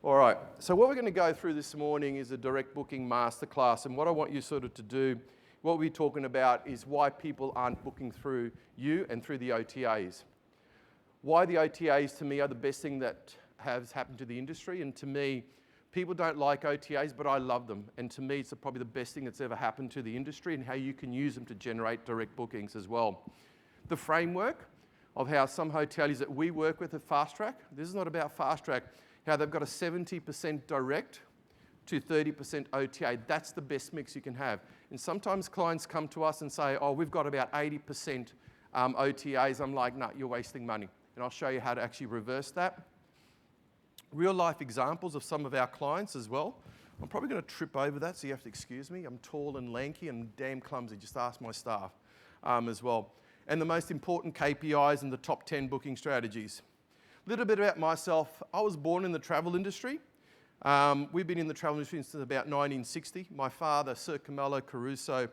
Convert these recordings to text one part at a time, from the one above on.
All right, so what we're going to go through this morning is a direct booking masterclass, and what I want you sort of to do, what we're talking about is why people aren't booking through you and through the OTAs. Why the OTAs to me are the best thing that has happened to the industry, and to me, people don't like OTAs, but I love them, and to me it's probably the best thing that's ever happened to the industry and how you can use them to generate direct bookings as well. The framework of how some hoteliers that we work with at Fastrack, this is not about Fastrack, how they've got a 70% direct to 30% OTA. That's the best mix you can have. And sometimes clients come to us and say, oh, we've got about 80% OTAs. I'm like, no, you're wasting money. And I'll show you how to actually reverse that. Real life examples of some of our clients as well. I'm probably going to trip over that, so you have to excuse me. I'm tall and lanky and damn clumsy. Just ask my staff as well. And the most important KPIs and the top 10 booking strategies. A little bit about myself. I was born in the travel industry. We've been in the travel industry since about 1960. My father, Sir Caruso,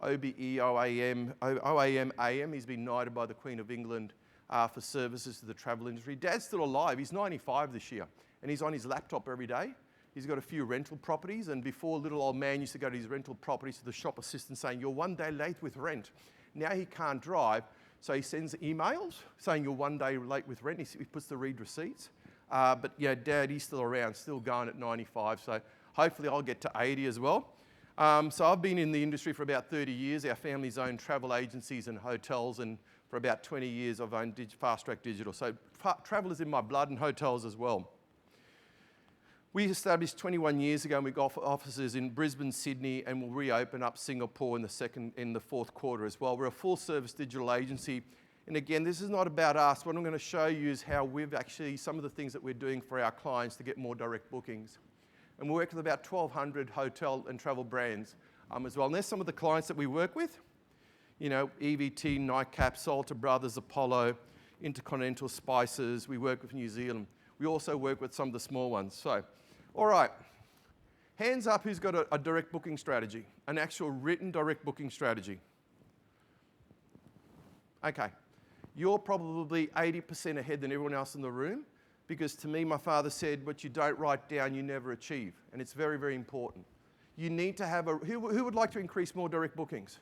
OBE, OAM, AM. He's been knighted by the Queen of England for services to the travel industry. Dad's still alive. He's 95 this year, and he's on his laptop every day. He's got a few rental properties, and before, little old man used to go to his rental properties to the shop assistant saying, you're one day late with rent. Now he can't drive. So he sends emails saying you're one day late with rent. He puts the read receipts. But yeah, Dad, he's still around, still going at 95. So hopefully I'll get to 80 as well. So I've been in the industry for about 30 years. Our family's owned travel agencies and hotels, and for about 20 years I've owned Fastrack Digital. So travel is in my blood, and hotels as well. We established 21 years ago, and we got offices in Brisbane, Sydney, and we'll reopen up Singapore in the fourth quarter as well. We're a full-service digital agency, and again, this is not about us. What I'm going to show you is how we've actually, some of the things that we're doing for our clients to get more direct bookings. And we work with about 1,200 hotel and travel brands as well. And there's some of the clients that we work with. You know, EVT, Nightcap, Salter Brothers, Apollo, Intercontinental Spices. We work with New Zealand. We also work with some of the small ones. So, all right, hands up who's got a direct booking strategy, an actual written direct booking strategy. Okay, you're probably 80% ahead than everyone else in the room, because to me, my father said, what you don't write down, you never achieve. And it's very, very important. You need to have who would like to increase more direct bookings?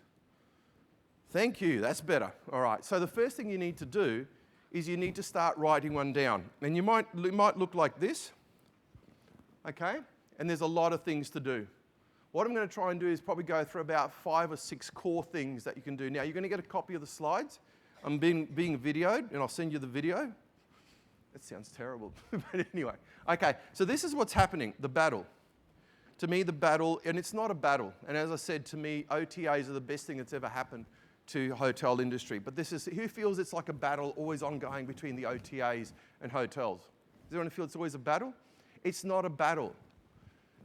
Thank you, that's better. All right, so the first thing you need to do is you need to start writing one down. And it might look like this. Okay, and there's a lot of things to do. What I'm going to try and do is probably go through about 5 or 6 core things that you can do. Now, you're going to get a copy of the slides. I'm being videoed, and I'll send you the video. That sounds terrible, but anyway. Okay, so this is what's happening, the battle. To me, the battle, and it's not a battle. And as I said, to me, OTAs are the best thing that's ever happened to the hotel industry. But this is, who feels it's like a battle always ongoing between the OTAs and hotels? Does anyone feel it's always a battle? It's not a battle.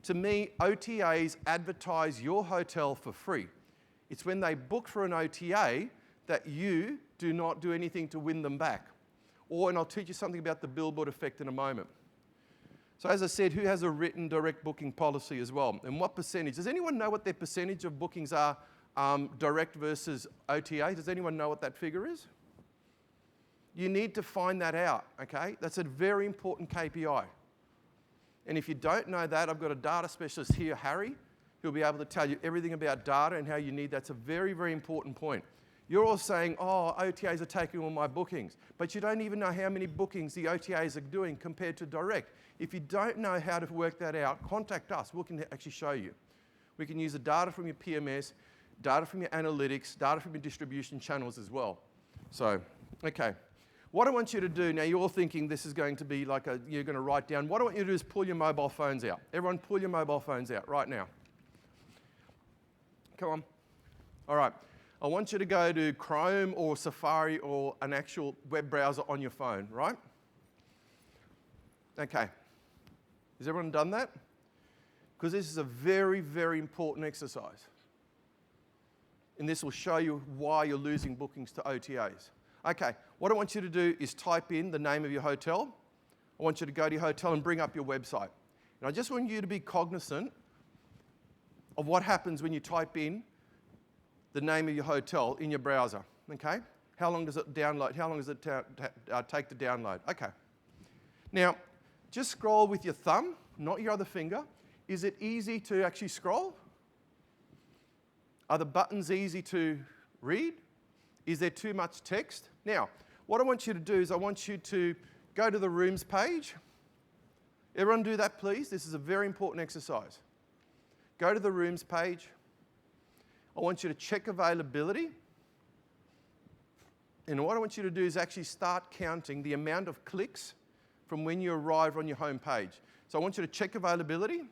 To me, OTAs advertise your hotel for free. It's when they book for an OTA that you do not do anything to win them back. And I'll teach you something about the billboard effect in a moment. So as I said, who has a written direct booking policy as well? And what percentage? Does anyone know what their percentage of bookings are direct versus OTA? Does anyone know what that figure is? You need to find that out, okay? That's a very important KPI. And if you don't know that, I've got a data specialist here, Harry, who'll be able to tell you everything about data and how you need. That's a very, very important point. You're all saying, oh, OTAs are taking all my bookings, but you don't even know how many bookings the OTAs are doing compared to direct. If you don't know how to work that out, contact us. We can actually show you. We can use the data from your PMS, data from your analytics, data from your distribution channels as well. So, okay. What I want you to do, now you're all thinking this is going to be like you're going to write down. What I want you to do is pull your mobile phones out. Everyone pull your mobile phones out right now. Come on. All right. I want you to go to Chrome or Safari or an actual web browser on your phone, right? Okay. Has everyone done that? Because this is a very, very important exercise. And this will show you why you're losing bookings to OTAs. Okay, what I want you to do is type in the name of your hotel. I want you to go to your hotel and bring up your website. And I just want you to be cognizant of what happens when you type in the name of your hotel in your browser, okay? How long does it download? How long does it take to download? Okay. Now, just scroll with your thumb not your other finger. Is it easy to actually scroll? Are the buttons easy to read? Is there too much text? Now, what I want you to do is I want you to go to the rooms page. Everyone do that, please. This is a very important exercise. Go to the rooms page. I want you to check availability. And what I want you to do is actually start counting the amount of clicks from when you arrive on your home page. So I want you to check availability.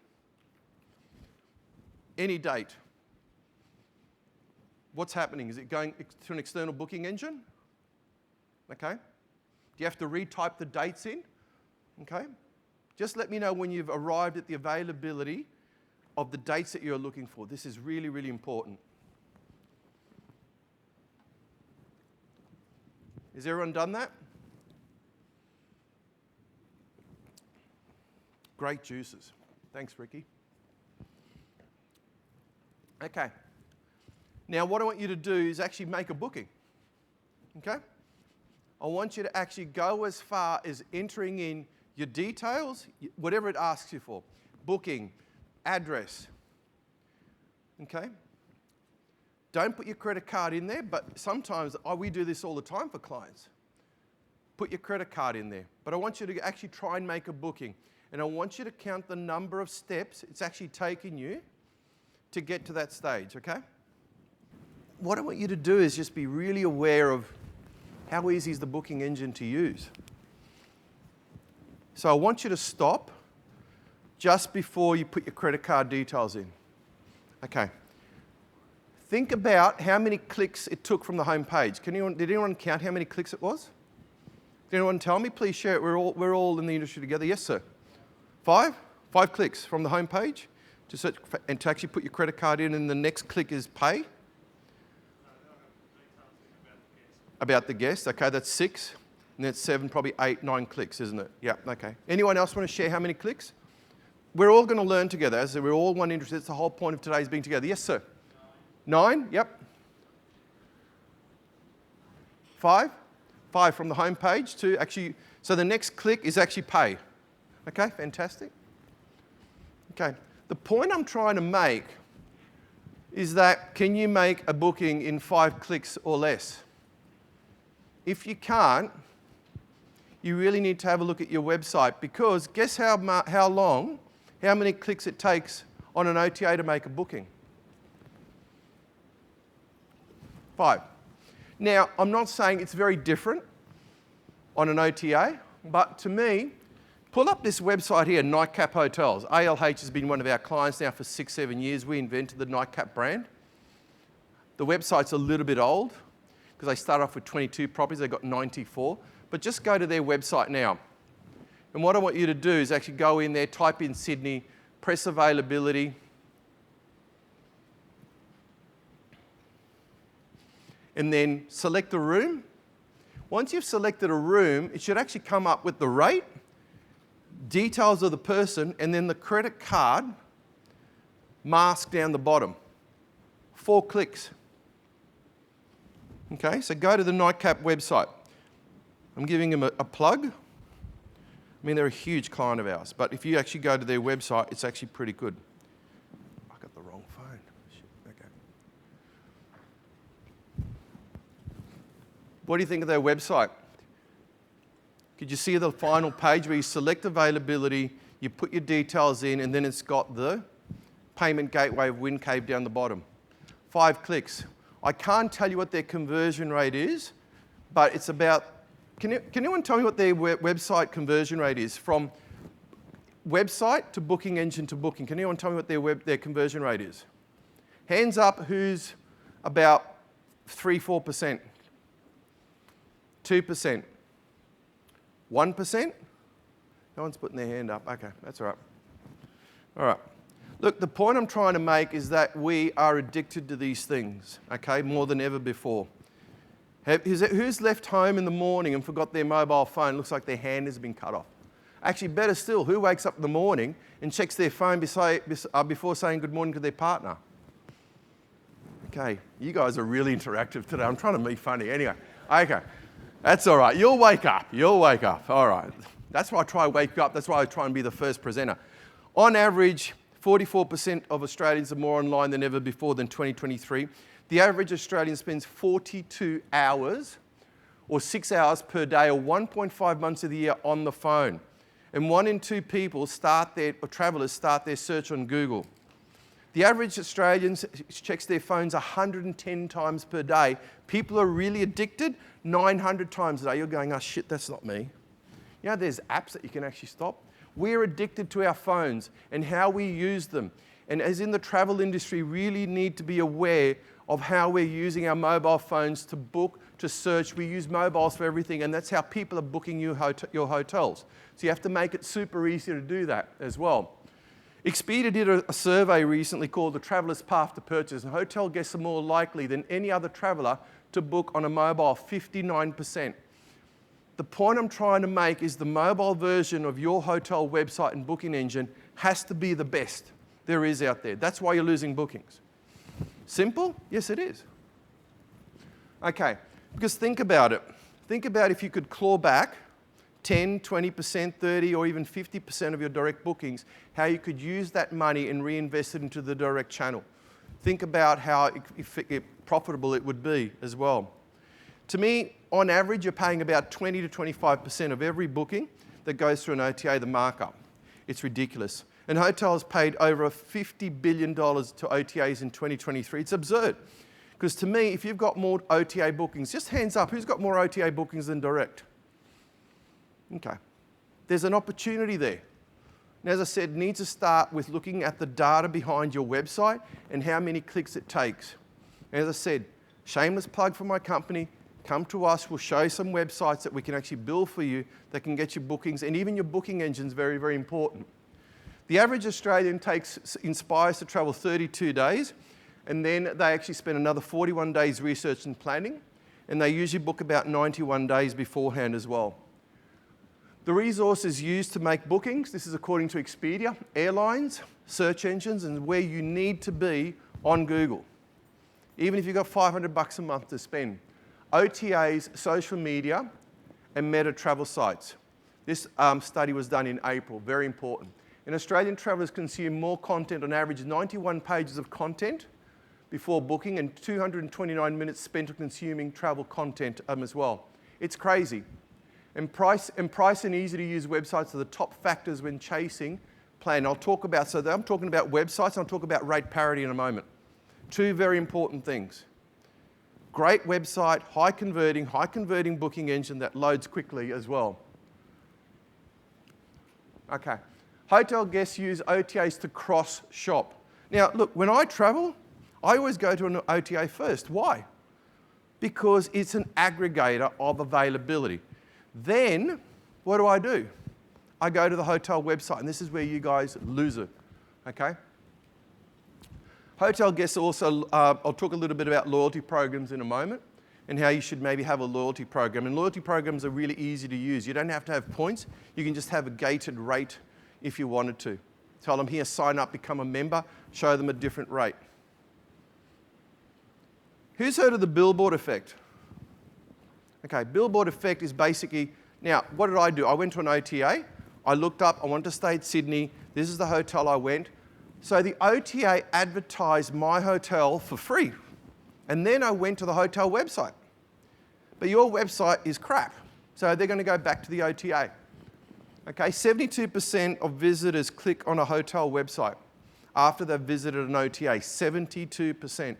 Any date. What's happening? Is it going to an external booking engine? Okay. Do you have to retype the dates in? Okay. Just let me know when you've arrived at the availability of the dates that you're looking for. This is really, really important. Has everyone done that? Great juices. Thanks, Ricky. Okay. Now, what I want you to do is actually make a booking. Okay? I want you to actually go as far as entering in your details, whatever it asks you for. Booking, address. Okay? Don't put your credit card in there, but sometimes we do this all the time for clients. Put your credit card in there. But I want you to actually try and make a booking. And I want you to count the number of steps it's actually taken you to get to that stage, okay? What I want you to do is just be really aware of how easy is the booking engine to use. So I want you to stop just before you put your credit card details in. Okay. Think about how many clicks it took from the home page. Did anyone count how many clicks it was? Did anyone tell me? Please share it. We're all in the industry together. Yes, sir. 5? 5 clicks from the home page to search and to actually put your credit card in, and the next click is pay. About the guest. Okay, that's 6. And that's 7, probably 8, 9 clicks, isn't it? Yeah, okay. Anyone else want to share how many clicks? We're all going to learn together. As we're all one interest. That's the whole point of today's being together. Yes, sir. 9? Yep. 5? 5 from the home page to actually, so the next click is actually pay. Okay, fantastic. Okay, the point I'm trying to make is that can you make a booking in 5 clicks or less? If you can't, you really need to have a look at your website, because guess how many clicks it takes on an OTA to make a booking? 5. Now, I'm not saying it's very different on an OTA, but to me, pull up this website here, Nightcap Hotels. ALH has been one of our clients now for 6, 7 years. We invented the Nightcap brand. The website's a little bit old because they started off with 22 properties. They've got 94. But just go to their website now. And what I want you to do is actually go in there, type in Sydney, press availability. And then select a room. Once you've selected a room, it should actually come up with the rate, details of the person, and then the credit card mask down the bottom. 4 clicks. Okay, so go to the Nightcap website. I'm giving them a plug. I mean, they're a huge client of ours, but if you actually go to their website, it's actually pretty good. I got the wrong phone. Shit. Okay. What do you think of their website? Could you see the final page where you select availability, you put your details in, and then it's got the payment gateway of Windcave down the bottom. 5 clicks. I can't tell you what their conversion rate is, but it's about, can anyone tell me what their website conversion rate is? From website to booking engine to booking. Can anyone tell me what their conversion rate is? Hands up who's about 3-4%. 2%. 1%? No one's putting their hand up. Okay, that's all right. All right. Look, the point I'm trying to make is that we are addicted to these things, okay, more than ever before. Who's left home in the morning and forgot their mobile phone? Looks like their hand has been cut off. Actually, better still, who wakes up in the morning and checks their phone before saying good morning to their partner? Okay, you guys are really interactive today. I'm trying to be funny. Anyway, okay, that's all right. You'll wake up. You'll wake up. All right. That's why I try to wake you up. That's why I try and be the first presenter. On average, 44% of Australians are more online than ever before than 2023. The average Australian spends 42 hours or 6 hours per day or 1.5 months of the year on the phone. And 1 in 2 people travellers start their search on Google. The average Australian checks their phones 110 times per day. People are really addicted 900 times a day. You're going, oh shit, that's not me. You know, there's apps that you can actually stop. We're addicted to our phones and how we use them. And as in the travel industry, really need to be aware of how we're using our mobile phones to book, to search. We use mobiles for everything, and that's how people are booking your hotels. So you have to make it super easy to do that as well. Expedia did a survey recently called The Traveller's Path to Purchase, and hotel guests are more likely than any other traveller to book on a mobile, 59%. The point I'm trying to make is the mobile version of your hotel website and booking engine has to be the best there is out there. That's why you're losing bookings. Simple? Yes, it is. Okay, because think about it. Think about if you could claw back 10, 20%, 30, or even 50% of your direct bookings, how you could use that money and reinvest it into the direct channel. Think about how profitable it would be as well. To me, on average, you're paying about 20 to 25% of every booking that goes through an OTA, the markup. It's ridiculous. And hotels paid over $50 billion to OTAs in 2023. It's absurd. Because to me, if you've got more OTA bookings, just hands up, who's got more OTA bookings than direct? Okay. There's an opportunity there. And as I said, it needs to start with looking at the data behind your website and how many clicks it takes. And as I said, shameless plug for my company, come to us, we'll show you some websites that we can actually build for you that can get you bookings, and even your booking engine is very, very important. The average Australian inspires to travel 32 days, and then they actually spend another 41 days research and planning, and they usually book about 91 days beforehand as well. The resources used to make bookings, this is according to Expedia, airlines, search engines, and where you need to be on Google. Even if you've got $500 a month to spend. OTAs, social media, and meta travel sites. This study was done in April, very important. And Australian travellers consume more content, on average 91 pages of content before booking and 229 minutes spent on consuming travel content as well. It's crazy. And price and easy to use websites are the top factors when chasing plan. I'm talking about websites and I'll talk about rate parity in a moment. 2 very important things. Great website, high converting booking engine that loads quickly as well. Okay. Hotel guests use OTAs to cross-shop. Now, look, when I travel, I always go to an OTA first. Why? Because it's an aggregator of availability. Then, what do? I go to the hotel website, and this is where you guys lose it, okay? Hotel guests also, I'll talk a little bit about loyalty programs in a moment and how you should maybe have a loyalty program. And loyalty programs are really easy to use. You don't have to have points. You can just have a gated rate if you wanted to. Tell them here, sign up, become a member, show them a different rate. Who's heard of the billboard effect? Okay, billboard effect is basically, now, what did I do? I went to an OTA. I looked up, I wanted to stay at Sydney. This is the hotel I went. So the OTA advertised my hotel for free. And then I went to the hotel website. But your website is crap. So they're going to go back to the OTA. Okay, 72% of visitors click on a hotel website after they've visited an OTA, 72%.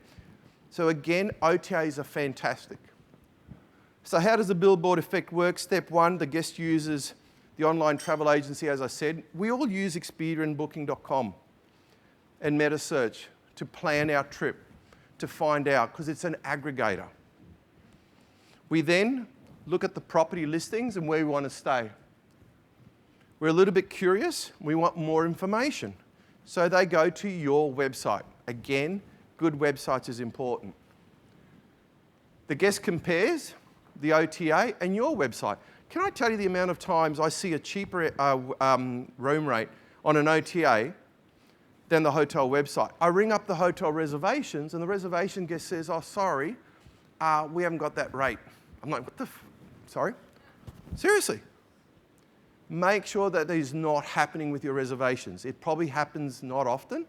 So again, OTAs are fantastic. So how does the billboard effect work? Step 1, the guest uses the online travel agency, as I said. We all use Expedia and Booking.com and MetaSearch to plan our trip, to find out, because it's an aggregator. We then look at the property listings and where we want to stay. We're a little bit curious. We want more information. So they go to your website. Again, good websites is important. The guest compares the OTA and your website. Can I tell you the amount of times I see a cheaper room rate on an OTA than the hotel website? I ring up the hotel reservations and the reservation guest says, oh, sorry, we haven't got that rate. I'm like, what the sorry? Seriously? make sure that is not happening with your reservations. It probably happens not often,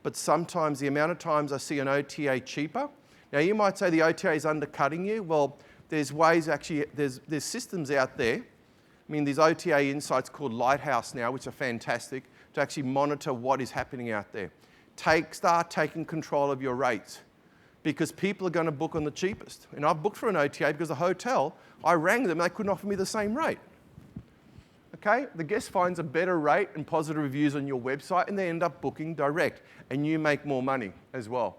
but sometimes the amount of times I see an OTA cheaper. Now you might say the OTA is undercutting you. Well, there's ways actually, there's systems out there. I mean, these OTA insights called Lighthouse now, which are fantastic, to actually monitor what is happening out there. Start taking control of your rates, because people are going to book on the cheapest. And I've booked for an OTA because the hotel, I rang them, they couldn't offer me the same rate. Okay, the guest finds a better rate and positive reviews on your website, and they end up booking direct, and you make more money as well.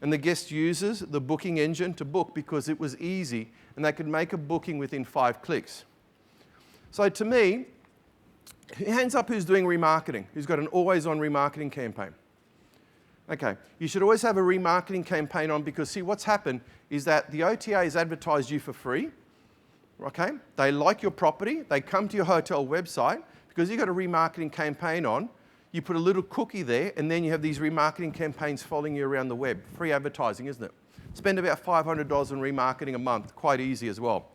And the guest uses the booking engine to book because it was easy, and they could make a booking within 5 clicks. So to me, hands up who's doing remarketing, who's got an always-on remarketing campaign. Okay, you should always have a remarketing campaign on, because see, what's happened is that the OTA has advertised you for free. Okay, they like your property, they come to your hotel website, because you've got a remarketing campaign on, you put a little cookie there, and then you have these remarketing campaigns following you around the web. Free advertising, isn't it? Spend about $500 on remarketing a month, quite easy as well.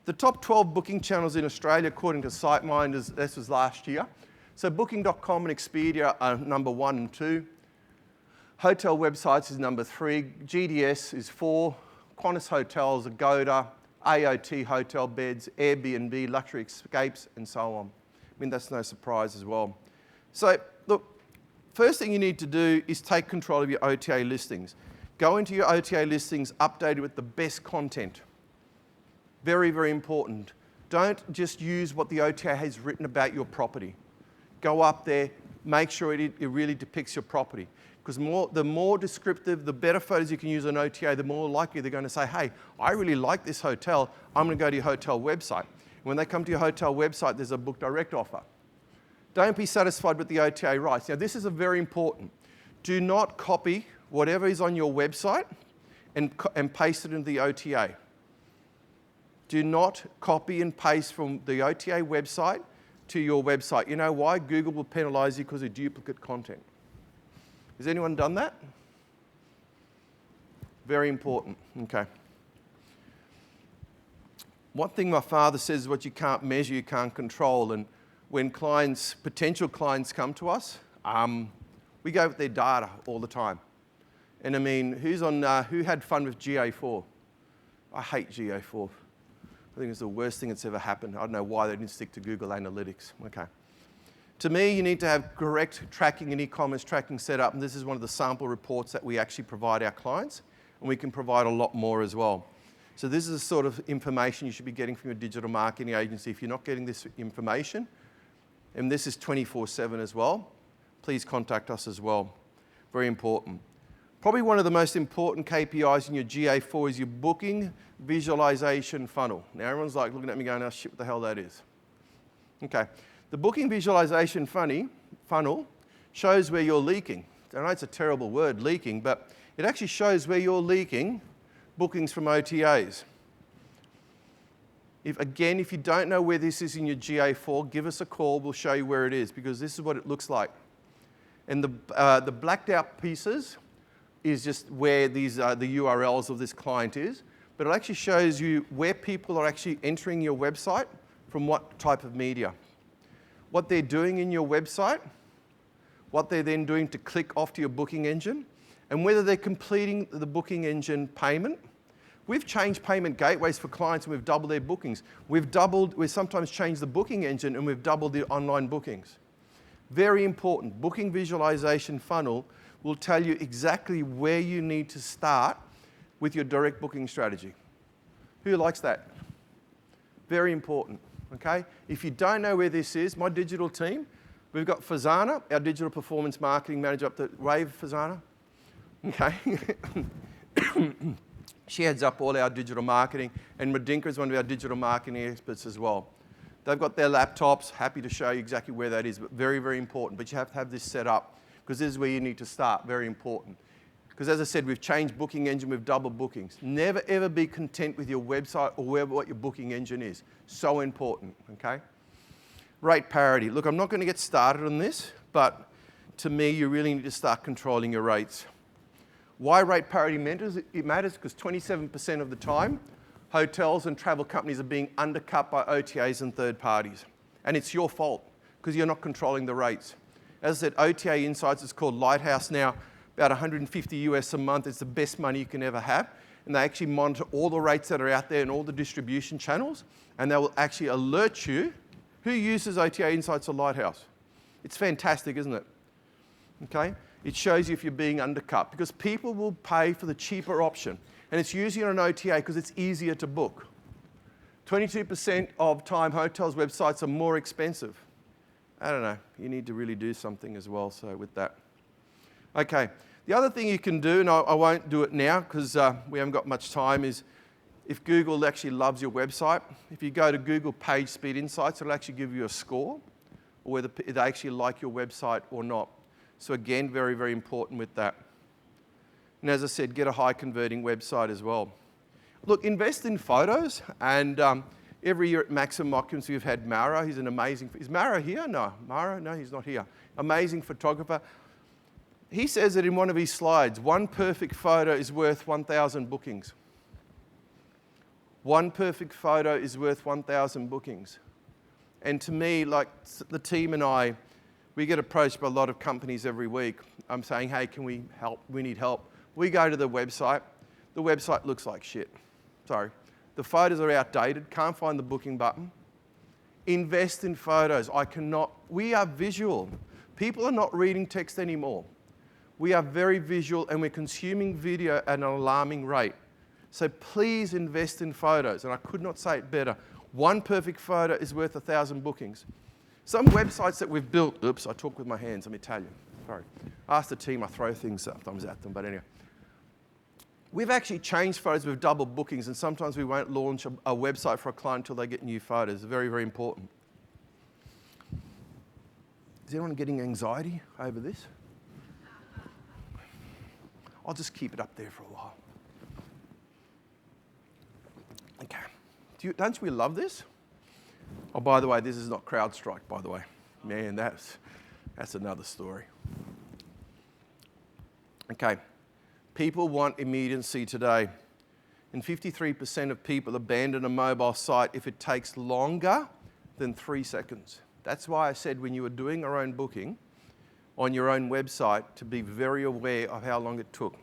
The top 12 booking channels in Australia, according to SiteMinders, this was last year. So Booking.com and Expedia are number 1 and 2. Hotel websites is number 3. GDS is 4. Qantas Hotels, Agoda, AOT Hotel Beds, Airbnb, Luxury Escapes, and so on. I mean, that's no surprise as well. So, look, first thing you need to do is take control of your OTA listings. Go into your OTA listings updated with the best content. Very, very important. Don't just use what the OTA has written about your property. Go up there, make sure it really depicts your property. Because the more descriptive, the better photos you can use on OTA, the more likely they're going to say, hey, I really like this hotel, I'm going to go to your hotel website. When they come to your hotel website, there's a book direct offer. Don't be satisfied with the OTA rights. Now, this is very important. Do not copy whatever is on your website and paste it into the OTA. Do not copy and paste from the OTA website to your website. You know why? Google will penalize you because of duplicate content. Has anyone done that? Very important. Okay. One thing my father says is what you can't measure, you can't control. And when potential clients come to us, we go with their data all the time. And I mean, who had fun with GA4? I hate GA4. I think it's the worst thing that's ever happened. I don't know why they didn't stick to Google Analytics. Okay. To me, you need to have correct tracking and e-commerce tracking set up, and this is one of the sample reports that we actually provide our clients, and we can provide a lot more as well. So this is the sort of information you should be getting from your digital marketing agency. If you're not getting this information, and this is 24/7 as well, please contact us as well. Very important. Probably one of the most important KPIs in your GA4 is your booking visualization funnel. Now everyone's like looking at me going, oh shit, what the hell that is? Okay. The booking visualization funnel shows where you're leaking. I know it's a terrible word, leaking, but it actually shows where you're leaking bookings from OTAs. If you don't know where this is in your GA4, give us a call, we'll show you where it is, because this is what it looks like. And the blacked out pieces is just where the URLs of this client is, but it actually shows you where people are actually entering your website from what type of media. What they're doing in your website, what they're then doing to click off to your booking engine, and whether they're completing the booking engine payment. We've changed payment gateways for clients and we've doubled their bookings. We've sometimes changed the booking engine and we've doubled the online bookings. Very important. Booking visualization funnel will tell you exactly where you need to start with your direct booking strategy. Who likes that? Very important. Okay? If you don't know where this is, my digital team, we've got Fazana, our digital performance marketing manager up the wave, Fazana. Okay? She heads up all our digital marketing, and Radinka is one of our digital marketing experts as well. They've got their laptops, happy to show you exactly where that is, but very, very important. But you have to have this set up, because this is where you need to start, very important. Because as I said, we've changed booking engine, we've doubled bookings. Never ever be content with your website or what your booking engine is. So important, okay? Rate parity. Look, I'm not going to get started on this, but to me, you really need to start controlling your rates. Why rate parity matters? It matters because 27% of the time, hotels and travel companies are being undercut by OTAs and third parties. And it's your fault because you're not controlling the rates. As I said, OTA Insights is called Lighthouse now, about 150 US a month. It's the best money you can ever have. And they actually monitor all the rates that are out there and all the distribution channels, and they will actually alert you who uses OTA Insights or Lighthouse. It's fantastic, isn't it? Okay? It shows you if you're being undercut, because people will pay for the cheaper option. And it's usually on an OTA because it's easier to book. 22% of time hotels' websites are more expensive. I don't know. You need to really do something as well, so with that. Okay. The other thing you can do, and I won't do it now because we haven't got much time, is if Google actually loves your website, if you go to Google Page Speed Insights, it'll actually give you a score, or whether they actually like your website or not. So again, very, very important with that. And as I said, get a high converting website as well. Look, invest in photos, and every year at Maximum Occupancy we've had Mara. He's an amazing, is Mara here? No, Mara, no, he's not here. Amazing photographer. He says that in one of his slides, one perfect photo is worth 1,000 bookings. One perfect photo is worth 1,000 bookings. And to me, like the team and I, we get approached by a lot of companies every week. I'm saying, hey, can we help? We need help. We go to the website. The website looks like shit. Sorry. The photos are outdated. Can't find the booking button. Invest in photos. We are visual. People are not reading text anymore. We are very visual, and we're consuming video at an alarming rate. So please invest in photos, and I could not say it better. One perfect photo is worth 1,000 bookings. Some websites that we've built, oops, I talk with my hands, let me tell you. Sorry. Ask the team, I throw things sometimes at them, but anyway. We've actually changed photos with double bookings, and sometimes we won't launch a website for a client until they get new photos. Very, very important. Is anyone getting anxiety over this? I'll just keep it up there for a while. Okay. Don't we love this? Oh, by the way, this is not CrowdStrike, by the way. Man, that's another story. Okay. People want immediacy today. And 53% of people abandon a mobile site if it takes longer than 3 seconds. That's why I said when you were doing your own booking on your own website to be very aware of how long it took.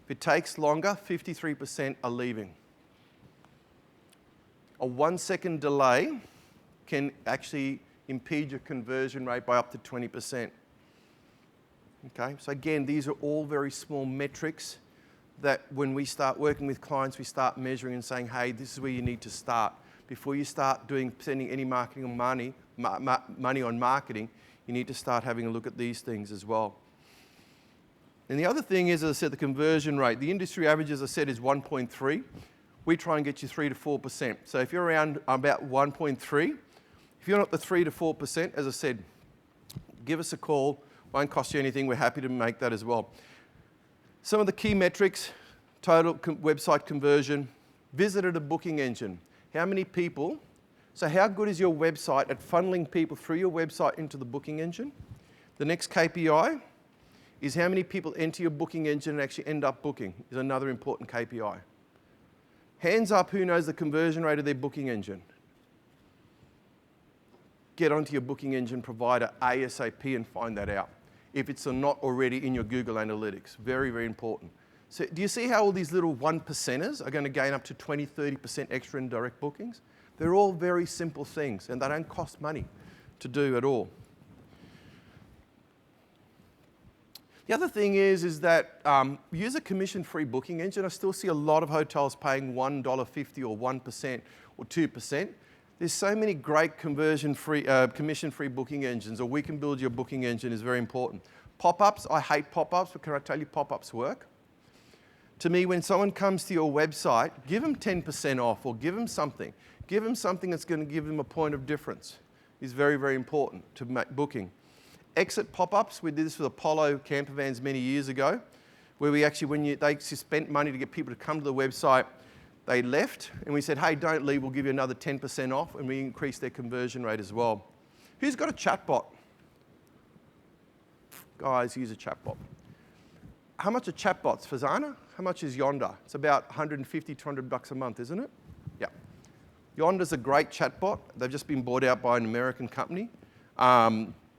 If it takes longer, 53% are leaving. A 1 second delay can actually impede your conversion rate by up to 20%. Okay, so again, these are all very small metrics that when we start working with clients, we start measuring and saying, hey, this is where you need to start. Before you start spending any marketing or money on marketing, you need to start having a look at these things as well. And the other thing is, as I said, the conversion rate. The industry average, as I said, is 1.3. We try and get you 3 to 4%. So if you're around about 1.3, if you're not the 3 to 4%, as I said, give us a call. Won't cost you anything. We're happy to make that as well. Some of the key metrics: total website conversion, visited a booking engine. How many people? So how good is your website at funneling people through your website into the booking engine? The next KPI is how many people enter your booking engine and actually end up booking, is another important KPI. Hands up who knows the conversion rate of their booking engine. Get onto your booking engine provider ASAP and find that out, if it's not already in your Google Analytics. Very, very important. So do you see how all these little 1%ers are going to gain up to 20, 30% extra in direct bookings? They're all very simple things, and they don't cost money to do at all. The other thing is that use a commission-free booking engine. I still see a lot of hotels paying $1.50 or 1% or 2%. There's so many great commission-free booking engines, or we can build your booking engine is very important. Pop-ups, I hate pop-ups, but can I tell you pop-ups work? To me, when someone comes to your website, give them 10% off or give them something. Give them something that's going to give them a point of difference. It's very, very important to make booking. Exit pop-ups, we did this with Apollo camper vans many years ago, where we actually, they spent money to get people to come to the website, they left, and we said, hey, don't leave, we'll give you another 10% off, and we increased their conversion rate as well. Who's got a chatbot? Guys, use a chatbot. How much are chatbots, Fazana? How much is Yonder? It's about $150, $200 a month, isn't it? Yeah. Yonder's a great chatbot. They've just been bought out by an American company.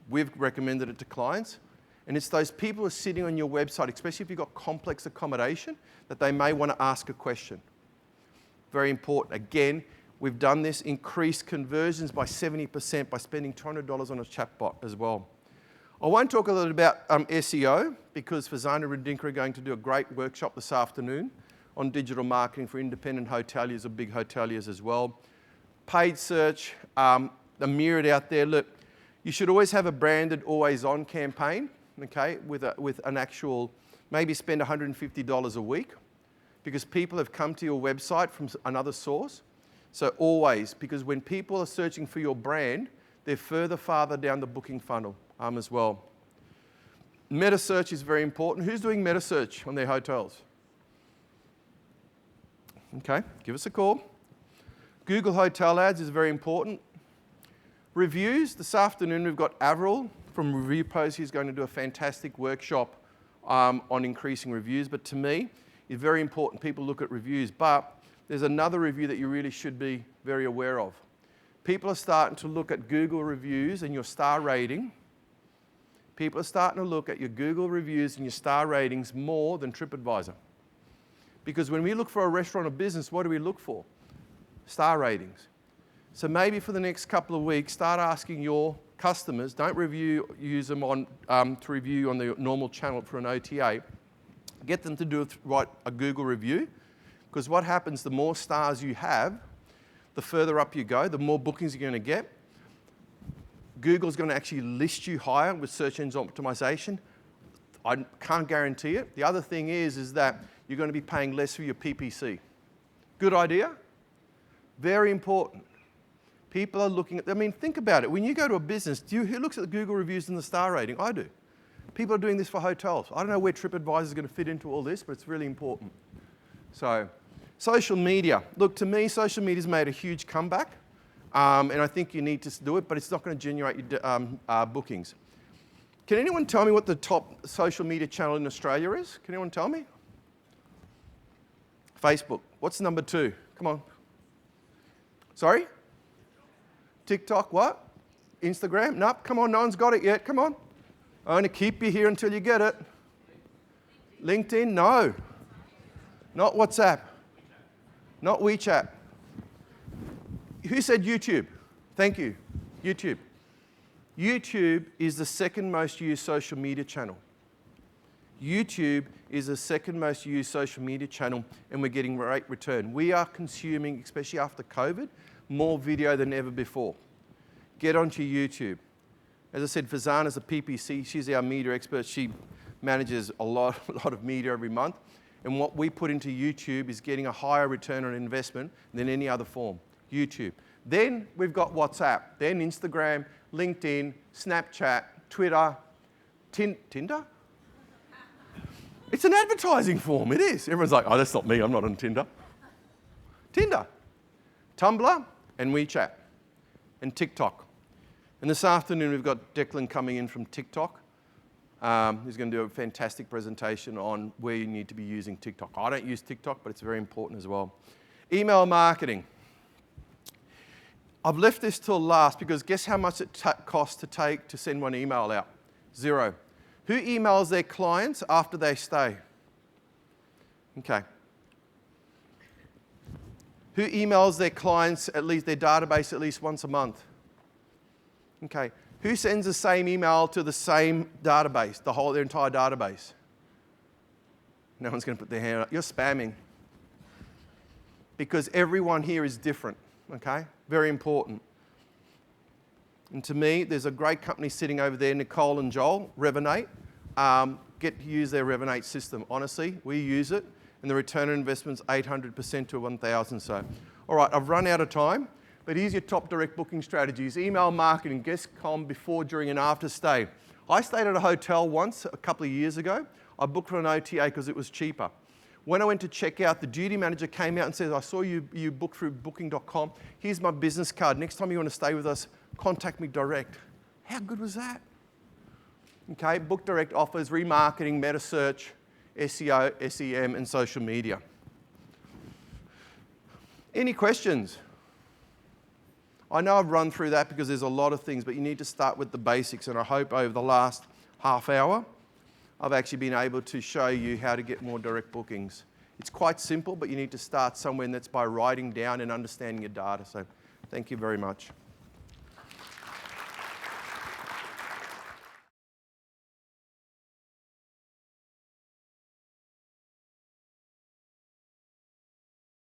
We've recommended it to clients. And it's those people who are sitting on your website, especially if you've got complex accommodation, that they may want to ask a question. Very important. Again, we've done this, increased conversions by 70% by spending $200 on a chatbot as well. I won't talk a little about SEO because Fazana and Dinka are going to do a great workshop this afternoon on digital marketing for independent hoteliers or big hoteliers as well. Paid search, the myriad out there. Look, you should always have a branded always-on campaign, okay, with an actual, maybe spend $150 a week because people have come to your website from another source. So always, because when people are searching for your brand, they're farther down the booking funnel as well. Meta search is very important. Who's doing meta search on their hotels? Okay, give us a call. Google Hotel Ads is very important. Reviews, this afternoon we've got Avril from Review Post. He's going to do a fantastic workshop on increasing reviews. But to me, it's very important people look at reviews. But there's another review that you really should be very aware of. People are starting to look at Google reviews and your star rating. People are starting to look at your Google reviews and your star ratings more than TripAdvisor. Because when we look for a restaurant or business, what do we look for? Star ratings. So maybe for the next couple of weeks, start asking your customers, don't use them to review on the normal channel for an OTA. Get them to write a Google review, because what happens, the more stars you have, the further up you go, the more bookings you're going to get. Google's going to actually list you higher with search engine optimization. I can't guarantee it. The other thing is that you're going to be paying less for your PPC. Good idea? Very important. People are looking at, I mean, think about it. When you go to a business, who looks at the Google reviews and the star rating? I do. People are doing this for hotels. I don't know where TripAdvisor is going to fit into all this, but it's really important. So, social media. Look, to me, social media's made a huge comeback, and I think you need to do it, but it's not going to generate your bookings. Can anyone tell me what the top social media channel in Australia is? Can anyone tell me? Facebook. What's number 2? Come on. Sorry? TikTok, what? Instagram? Nope, come on, no one's got it yet, come on. I'm going to keep you here until you get it. LinkedIn? No. Not WhatsApp. Not WeChat. Who said YouTube? Thank you. YouTube. YouTube is the second most used social media channel. YouTube is the second most used social media channel, and we're getting great return. We are consuming, especially after COVID, more video than ever before. Get onto YouTube. As I said, Fazana's a PPC. She's our media expert. She manages a lot of media every month. And what we put into YouTube is getting a higher return on investment than any other form. YouTube. Then we've got WhatsApp. Then Instagram, LinkedIn, Snapchat, Twitter, Tinder? It's an advertising form. It is. Everyone's like, oh, that's not me. I'm not on Tinder. Tinder, Tumblr, and WeChat, and TikTok. And this afternoon, we've got Declan coming in from TikTok. He's going to do a fantastic presentation on where you need to be using TikTok. I don't use TikTok, but it's very important as well. Email marketing. I've left this till last because guess how much it costs to send one email out? 0. Who emails their clients after they stay? Okay. Who emails their clients, at least their database, at least once a month? Okay. Who sends the same email to the same database, their entire database? No one's going to put their hand up. You're spamming. Because everyone here is different, okay? Very important. And to me, there's a great company sitting over there, Nicole and Joel, Revenate. Get to use their Revenate system. Honestly, we use it, and the return on investment's 800% to 1,000. So, all right, I've run out of time, but here's your top direct booking strategies. Email marketing, guest comm before, during, and after stay. I stayed at a hotel once a couple of years ago. I booked for an OTA because it was cheaper. When I went to check out, the duty manager came out and said, I saw you booked through booking.com. Here's my business card. Next time you want to stay with us, contact me direct. How good was that? Okay, book direct offers, remarketing, meta search, SEO, SEM, and social media. Any questions? I know I've run through that because there's a lot of things, but you need to start with the basics, and I hope over the last half hour, I've actually been able to show you how to get more direct bookings. It's quite simple, but you need to start somewhere, and that's by writing down and understanding your data. So thank you very much.